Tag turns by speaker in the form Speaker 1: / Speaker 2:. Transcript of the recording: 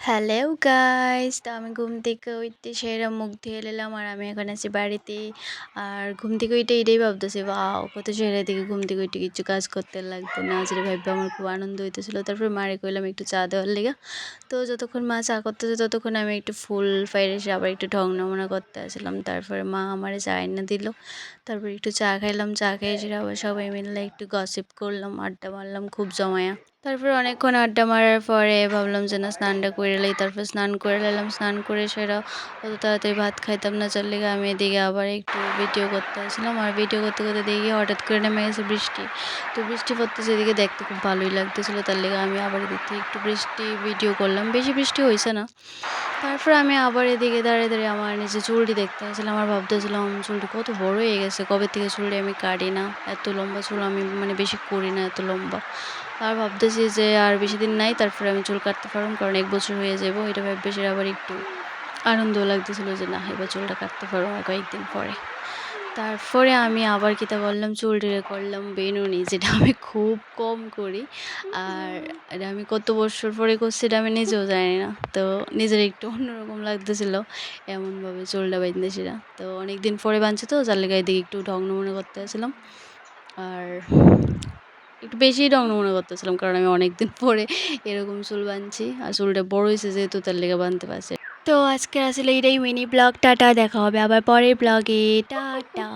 Speaker 1: Hello guys, তো আমি ঘুম থেকে উঠতে সেরা মুখ ধুয়ে এলাম আর আমি এখন আছি বাড়িতে। আর ঘুম থেকে উঠে এটাই ভাবতেছি, ওয়াও কত সেরা দিকে ঘুম থেকে উঠে কিছু কাজ করতে লাগবে না, যেটা ভাববে আমার খুব আনন্দ হইতেছিল। তারপর মারে কইলাম একটু চা দেওয়ার লেগে। তো যতক্ষণ মা চা করতেছে ততক্ষণ আমি একটু ফুল ফাইরে এসে আবার একটু ঢং নমুনা করতে আসলাম। তারপরে মা আমারে চা এনে দিল। তারপর একটু চা খাইলাম, চা খেয়ে এসে আবার সবাই মিলে একটু গসিপ করলাম, আড্ডা মারলাম খুব জমায়া। তারপর অনেকক্ষণ আড্ডা মারার পরে ভাবলাম যে না, স্নানটা করে লই। তারপর স্নান করে নিলাম, স্নান করে সেরা অত তাড়াতাড়ি ভাত খাইতাম না, চার লেগে আমি এদিকে আবার একটু ভিডিও করতে আসলাম। আর ভিডিও করতে করতে দেখি হঠাৎ করে নেমে গেছে বৃষ্টি। তো বৃষ্টি পড়তেছে, এদিকে দেখতে খুব ভালোই লাগতেছিলো। তার লেগে আমি আবার এদিক থেকে একটু বৃষ্টি ভিডিও করলাম, বেশি বৃষ্টি হয়েছে না। তারপর আমি আবার এদিকে দাঁড়িয়ে দাঁড়িয়ে আমার নিজে চুলটি দেখতে আসছিলাম। আমার ভাবতেছিলাম চুলটি কত বড় হয়ে গেছে, কবে থেকে চুলটি আমি কাটি না। এত লম্বা চুল আমি মানে বেশি করি না এত লম্বা। আর ভাবতেছি যে আর বেশি দিন নাই, তারপরে আমি চুল কাটতে পারবো, কারণ 1 বছর হয়ে যাবো। এটা ভেবে সেটা আবার একটু আনন্দ লাগতেছিল যে না, এবার চুলটা কাটতে পারবো আর কয়েকদিন পরে। তারপরে আমি আবার কিতা করলাম, চুলটিরে করলাম বেনুনি, যেটা আমি খুব কম করি। আর এটা আমি কত বছর পরে করছি এটা আমি নিজেও জানি না। তো নিজের একটু অন্যরকম লাগতেছিল এমনভাবে চুলটা বাঁধতেছিলাম। তো অনেক দিন পরে বাঁধছি, তো যার লেগে এদিকে একটু ঢং নমুনা করতে আসছিলাম। আর একটু বেশিই ঢং নমুনা করতেছিলাম, কারণ আমি অনেকদিন পরে এরকম চুল বাঁধছি। আর চুলটা বড় হয়েছে যেহেতু, তার লেগে বাঁধতে পারছি। তো আজকে আসলে এটাই মিনি ব্লগ। টাটা, দেখা হবে আবার পরের ব্লগে। টাটা।